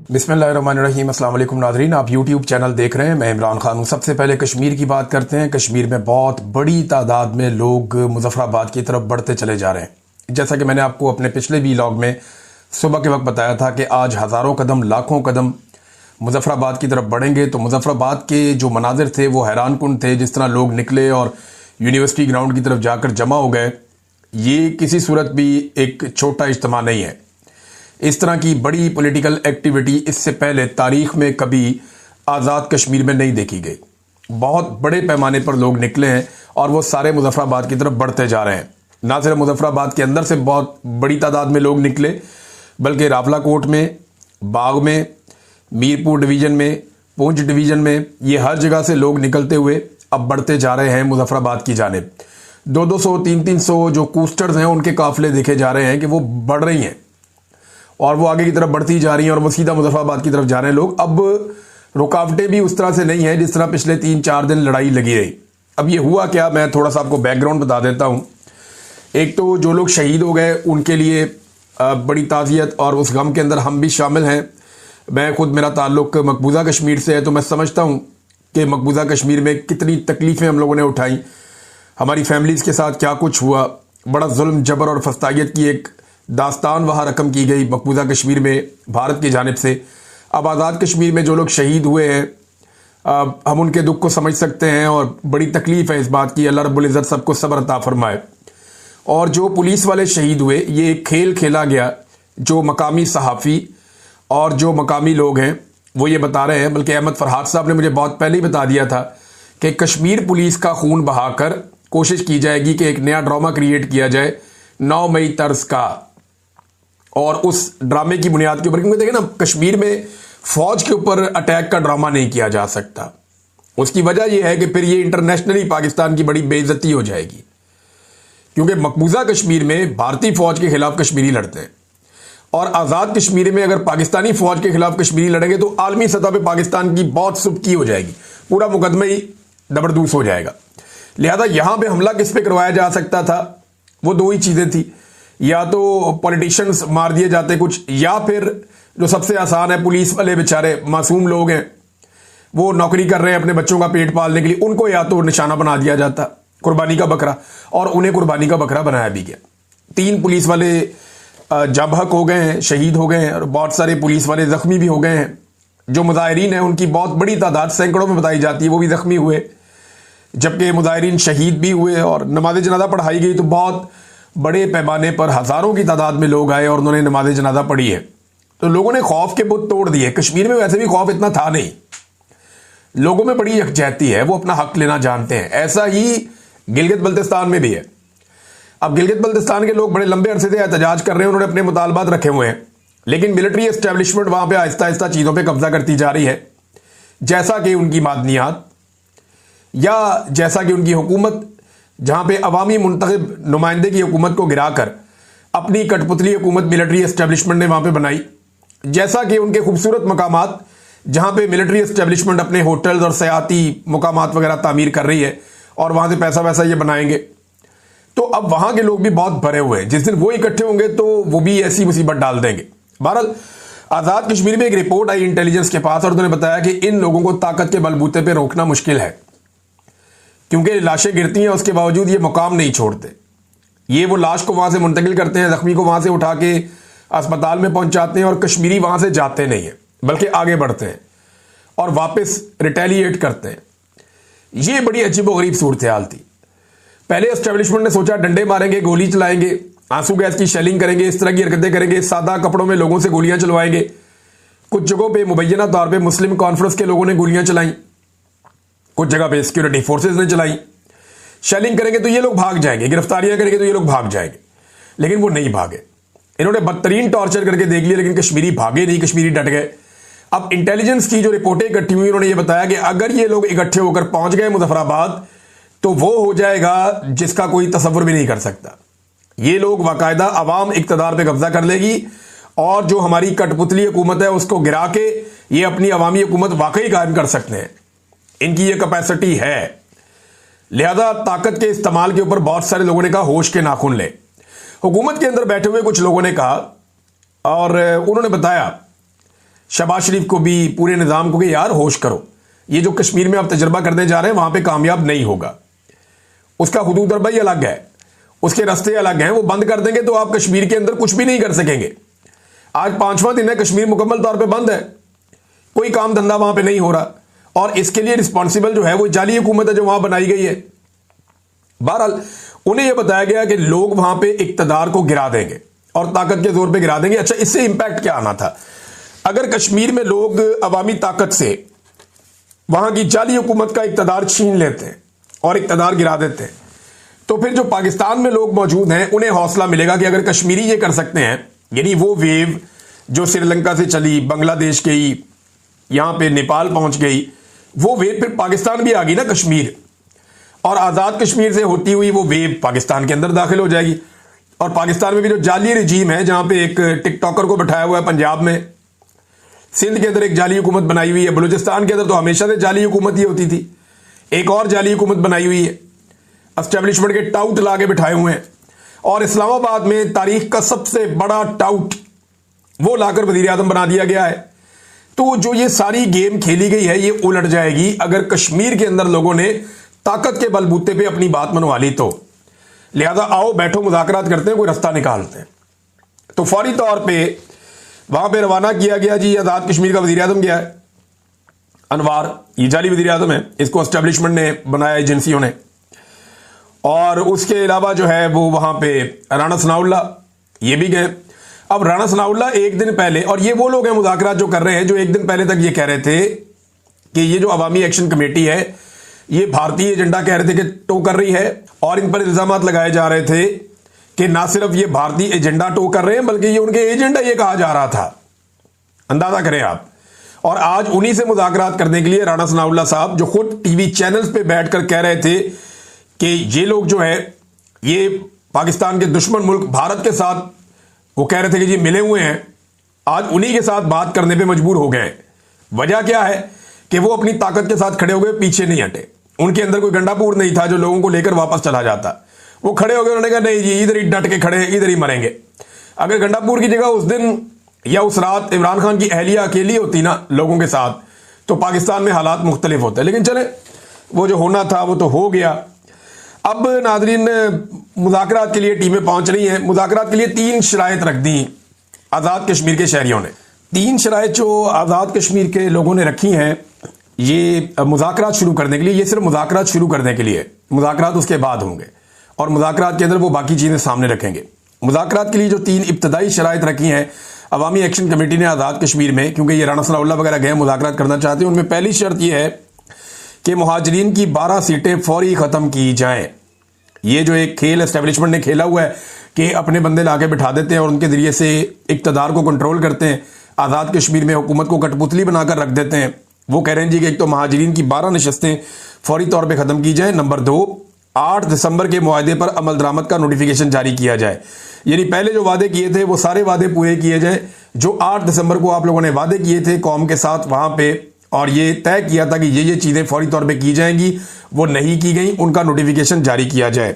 बिस्मिल्लाहिर्रहमानिर्रहीम। अस्सलाम वालेकुम नाज़रीन, आप यूट्यूब चैनल देख रहे हैं। मैं इमरान खान हूँ। सबसे पहले कश्मीर की बात करते हैं। कश्मीर में बहुत बड़ी तादाद में लोग मुजफ्फराबाद की तरफ बढ़ते चले जा रहे हैं। जैसा कि मैंने आपको अपने पिछले व्लॉग में सुबह के वक्त बताया था कि आज हज़ारों कदम लाखों कदम मुजफ्फराबाद की तरफ बढ़ेंगे। तो मुजफ्फराबाद के जो मनाजिर थे वो हैरान कुन थे। जिस तरह लोग निकले और यूनिवर्सिटी ग्राउंड की तरफ जाकर जमा हो गए, ये किसी सूरत भी एक छोटा इज्तिमा नहीं है। इस तरह की बड़ी पॉलिटिकल एक्टिविटी इससे पहले तारीख में कभी आज़ाद कश्मीर में नहीं देखी गई। बहुत बड़े पैमाने पर लोग निकले हैं और वो सारे मुजफ्फराबाद की तरफ बढ़ते जा रहे हैं। ना सिर्फ मुजफ्फराबाद के अंदर से बहुत बड़ी तादाद में लोग निकले, बल्कि रावलाकोट में, बाग में, मीरपुर डिवीज़न में, पुंछ डिवीज़न में, ये हर जगह से लोग निकलते हुए अब बढ़ते जा रहे हैं मुजफ्फराबाद की जानिब। 200-200, 300-300 जो कूस्टर्स हैं उनके काफिले देखे जा रहे हैं कि वो बढ़ रही हैं और वो आगे की तरफ बढ़ती जा रही हैं और वो सीधा मुजफ्फराबाद की तरफ जा रहे हैं लोग। अब रुकावटें भी उस तरह से नहीं है जिस तरह पिछले 3-4 दिन लड़ाई लगी रही। अब ये हुआ क्या, मैं थोड़ा सा आपको बैकग्राउंड बता देता हूँ। एक तो जो लोग शहीद हो गए उनके लिए बड़ी ताज़ियत और उस गम के अंदर हम भी शामिल हैं। मैं खुद, मेरा ताल्लुक मकबूजा कश्मीर से है, तो मैं समझता हूँ कि मकबूजा कश्मीर में कितनी तकलीफ़ें हम लोगों ने उठाई, हमारी फैमिलीज़ के साथ क्या कुछ हुआ। बड़ा जुल्म, जबर और फस्तायत की एक दास्तान वहाँ रकम की गई मकबूजा कश्मीर में भारत की जानिब से। अब आज़ाद कश्मीर में जो लोग शहीद हुए हैं, हम उनके दुख को समझ सकते हैं और बड़ी तकलीफ़ है इस बात की। अल्लाह रब्बुल इज़्ज़त सबको सब्र अता फरमाए। और जो पुलिस वाले शहीद हुए, ये एक खेल खेला गया। जो मकामी सहाफ़ी और जो मकामी लोग हैं वो ये बता रहे हैं, बल्कि अहमद फरहाद साहब ने मुझे बहुत पहले ही बता दिया था कि कश्मीर पुलिस का खून बहाकर कोशिश की जाएगी कि एक नया ड्रामा क्रिएट किया जाए 9 मई तर्ज का। और उस ड्रामे की बुनियाद के ऊपर, क्योंकि देखें ना, कश्मीर में फौज के ऊपर अटैक का ड्रामा नहीं किया जा सकता। उसकी वजह यह है कि फिर ये इंटरनेशनली पाकिस्तान की बड़ी बेइज्जती हो जाएगी, क्योंकि मकबूजा कश्मीर में भारतीय फौज के खिलाफ कश्मीरी लड़ते हैं और आज़ाद कश्मीर में अगर पाकिस्तानी फौज के खिलाफ कश्मीरी लड़ेंगे तो आलमी सतह पर पाकिस्तान की बहुत सुबकी हो जाएगी, पूरा मुकदमा ही दबरदूस हो जाएगा। लिहाजा यहां पर हमला किस पे करवाया जा सकता था, वो दो ही चीजें थी। या तो पॉलिटिशियंस मार दिए जाते कुछ, या फिर जो सबसे आसान है, पुलिस वाले बेचारे मासूम लोग हैं, वो नौकरी कर रहे हैं अपने बच्चों का पेट पालने के लिए, उनको या तो निशाना बना दिया जाता, कुर्बानी का बकरा, और उन्हें कुर्बानी का बकरा बनाया भी गया। 3 पुलिस वाले जाबहक हो गए हैं, शहीद हो गए हैं, और बहुत सारे पुलिस वाले जख्मी भी हो गए हैं। जो मुजाहिरीन हैं उनकी बहुत बड़ी तादाद, सैकड़ों में बताई जाती है, वो भी जख्मी हुए, जबकि मुजाहिरीन शहीद भी हुए और नमाज जनाजा पढ़ाई गई। तो बहुत बड़े पैमाने पर हज़ारों की तादाद में लोग आए और उन्होंने नमाज जनाजा पढ़ी है। तो लोगों ने खौफ के बुत तोड़ दिए। कश्मीर में वैसे भी खौफ इतना था नहीं, लोगों में बड़ी यकजहती है, वो अपना हक लेना जानते हैं। ऐसा ही गिलगित बल्तिस्तान में भी है। अब गिलगित बल्तिस्तान के लोग बड़े लंबे अरसे से एहतजाज कर रहे हैं, उन्होंने अपने मुतालबात रखे हुए हैं, लेकिन मिलिट्री एस्टेब्लिशमेंट वहां पर आहिस्ता आहिस्ता चीज़ों पर कब्जा करती जा रही है। जैसा कि उनकी मादनियात या जैसा कि उनकी हुकूमत, जहां पे अवामी मुंतखब नुमाइंदे की हुकूमत को गिराकर अपनी कठपुतली हुकूमत मिलिट्री एस्टेब्लिशमेंट ने वहां पे बनाई। जैसा कि उनके खूबसूरत मकामात, जहां पे मिलिट्री एस्टेब्लिशमेंट अपने होटल्स और सयाती मकामात वगैरह तामीर कर रही है और वहां से पैसा वैसा ये बनाएंगे, तो अब वहां के लोग भी बहुत भरे हुए हैं। जिस दिन वो इकट्ठे होंगे तो वो भी ऐसी मुसीबत डाल देंगे। बहरहाल आज़ाद कश्मीर में एक रिपोर्ट आई इंटेलिजेंस के पास और उन्होंने बताया कि इन लोगों को ताकत के बलबूते पर रोकना मुश्किल है, क्योंकि लाशें गिरती हैं, उसके बावजूद ये मुकाम नहीं छोड़ते। ये वो लाश को वहां से मुंतकिल करते हैं, जख्मी को वहां से उठा के अस्पताल में पहुंचाते हैं और कश्मीरी वहां से जाते नहीं है, बल्कि आगे बढ़ते हैं और वापस रिटेलिएट करते हैं। ये बड़ी अजीबोगरीब सूरत हाल थी। पहले एस्टेब्लिशमेंट ने सोचा डंडे मारेंगे, गोली चलाएंगे, आंसू गैस की शेलिंग करेंगे, इस तरह की हरकतें करेंगे, सादा कपड़ों में लोगों से गोलियां चलवाएंगे। कुछ जगहों पर मुबैना तौर पर मुस्लिम कॉन्फ्रेंस के लोगों ने गोलियां चलाई, कुछ जगह पे सिक्योरिटी फोर्सेस ने चलाई। शेलिंग करेंगे तो ये लोग भाग जाएंगे, गिरफ्तारियां करेंगे तो ये लोग भाग जाएंगे, लेकिन वो नहीं भागे। इन्होंने बदतरीन टॉर्चर करके देख लिया, लेकिन कश्मीरी भागे नहीं, कश्मीरी डट गए। अब इंटेलिजेंस की जो रिपोर्टें इकट्ठी हुई, उन्होंने ये बताया कि अगर ये लोग इकट्ठे होकर पहुंच गए मुजफ्फराबाद तो वो हो जाएगा जिसका कोई तसव्वुर भी नहीं कर सकता। ये लोग बाकायदा अवाम इक्तदार पे कब्जा कर लेगी और जो हमारी कठपुतली हुकूमत है उसको गिरा के ये अपनी अवामी हुकूमत वाकई कायम कर सकते हैं। इनकी ये कैपेसिटी है। लिहाजा ताकत के इस्तेमाल के ऊपर बहुत सारे लोगों ने कहा होश के नाखून ले। हुकूमत के अंदर बैठे हुए कुछ लोगों ने कहा और उन्होंने बताया शहबाज शरीफ को भी, पूरे निज़ाम को कि यार होश करो, ये जो कश्मीर में आप तजर्बा करने जा रहे हैं वहां पे कामयाब नहीं होगा। उसका हुदूद अरबई अलग है, उसके रास्ते अलग हैं, वो बंद कर देंगे तो आप कश्मीर के अंदर कुछ भी नहीं कर सकेंगे। आज 5वां दिन है, कश्मीर मुकम्मल तौर पे बंद है, कोई काम धंधा वहां पे नहीं हो रहा, और इसके लिए रिस्पॉन्सिबल जो है वो जाली हुकूमत है जो वहां बनाई गई है। बहरहाल उन्हें यह बताया गया कि लोग वहां पे इक्तदार को गिरा देंगे और ताकत के जोर पे गिरा देंगे। अच्छा, इससे इंपैक्ट क्या आना था? अगर कश्मीर में लोग अवामी ताकत से वहां की जाली हुकूमत का इक्तदार छीन लेते हैं और इक्तदार गिरा देते हैं, तो फिर जो पाकिस्तान में लोग मौजूद हैं उन्हें हौसला मिलेगा कि अगर कश्मीरी ये कर सकते हैं, यानी वो वेव जो श्रीलंका से चली, बांग्लादेश गई, यहां पे नेपाल पहुंच गई, वो वेव फिर पाकिस्तान भी आ गई ना कश्मीर, और आज़ाद कश्मीर से होती हुई वो वेव पाकिस्तान के अंदर दाखिल हो जाएगी। और पाकिस्तान में भी जो जाली रजीम है, जहां पे एक टिकटॉकर को बैठाया हुआ है पंजाब में, सिंध के अंदर एक जाली हुकूमत बनाई हुई है, बलूचिस्तान के अंदर तो हमेशा से जाली हुकूमत ही होती थी, एक और जाली हुकूमत बनाई हुई है, एस्टेब्लिशमेंट के टाउट लाके बिठाए हुए हैं, और इस्लामाबाद में तारीख का सबसे बड़ा टाउट वो लाकर वजीर आजम बना दिया गया है। तो जो ये सारी गेम खेली गई है ये उलट जाएगी अगर कश्मीर के अंदर लोगों ने ताकत के बलबूते पे अपनी बात मनवा ली तो। लिहाजा आओ बैठो, मुज़ाकरात करते हैं, कोई रास्ता निकालते हैं। तो फौरी तौर पे वहां पे रवाना किया गया जी, आजाद कश्मीर का वजीर आजम गया है अनवार, ये जाली वजीर आजम है, इसको एस्टेब्लिशमेंट ने बनाया, एजेंसियों ने। और उसके अलावा जो है वो वहां पे राणा सनाउल्ला ये भी गए। अब राणा सनाउल्ला एक दिन पहले, और ये वो लोग हैं मुज़ाकरात जो कर रहे हैं जो एक दिन पहले तक ये कह रहे थे कि ये जो अवामी एक्शन कमेटी है ये भारतीय एजेंडा कह रहे थे कि टो कर रही है, और इन पर इल्जामात लगाए जा रहे थे कि ना सिर्फ ये भारतीय एजेंडा टो कर रहे हैं बल्कि ये उनके एजेंडा ये कहा जा रहा था। अंदाजा करें आप। और आज उन्हीं से मुज़ाकरात करने के लिए राणा सनाउल्ला साहब, जो खुद टीवी चैनल्स पे बैठकर कह रहे थे कि ये लोग जो है ये पाकिस्तान के दुश्मन मुल्क भारत के साथ, वो कह रहे थे कि ये मिले हुए हैं, आज उन्हीं के साथ बात करने पे मजबूर हो गए। वजह क्या है कि वो अपनी ताकत के साथ खड़े हो गए, पीछे नहीं हटे। उनके अंदर कोई गंडापुर नहीं था जो लोगों को लेकर वापस चला जाता। वो खड़े हो गए, उन्होंने कहा नहीं जी इधर ही डट के खड़े हैं, इधर ही मरेंगे। अगर गंडापुर की जगह उस दिन या उस रात इमरान खान की अहलिया अकेली होती ना लोगों के साथ, तो पाकिस्तान में हालात मुख्तलिफ होते। लेकिन चले, वो जो होना था वो तो हो गया। अब नाजरीन, मुज़ाकरात के लिए टीमें पहुंच रही हैं। मुज़ाकरात के लिए 3 शराइत रख दी आज़ाद कश्मीर के शहरियों ने। 3 शराइत जो आज़ाद कश्मीर के लोगों ने रखी हैं ये मुज़ाकरात शुरू करने के लिए, ये सिर्फ मुज़ाकरात शुरू करने के लिए, मुज़ाकरात उसके बाद होंगे और मुज़ाकरात के अंदर वो बाकी चीज़ें सामने रखेंगे। मुज़ाकरात के लिए जो 3 इब्तदाई शराइत रखी हैं अवामी एक्शन कमेटी ने आज़ाद कश्मीर में, क्योंकि ये राणा सनाउल्ला वगैरह गए मुज़ाकरात करना चाहते हैं, उनमें पहली शर्त यह है कि मुहाजिरीन की 12 सीटें फौरी ख़त्म की जाएं। ये जो एक खेल एस्टेब्लिशमेंट ने खेला हुआ है कि अपने बंदे लाके बिठा देते हैं और उनके जरिए से इक़्तिदार को कंट्रोल करते हैं, आज़ाद कश्मीर में हुकूमत को कठपुतली बनाकर रख देते हैं। वो कह रहे हैं जी कि एक तो महाजिरीन की 12 नशस्तें फौरी तौर पे ख़त्म की जाए। नंबर 2, 8 दिसंबर के मुआहदे पर अमल दरामद का नोटिफिकेशन जारी किया जाए। यानी पहले जो वादे किए थे वो सारे वादे पूरे किए जाए जो 8 दिसंबर को आप लोगों ने वादे किए थे कौम के साथ वहां पे, और ये तय किया था कि ये चीज़ें फौरी तौर पे की जाएंगी, वो नहीं की गई, उनका नोटिफिकेशन जारी किया जाए।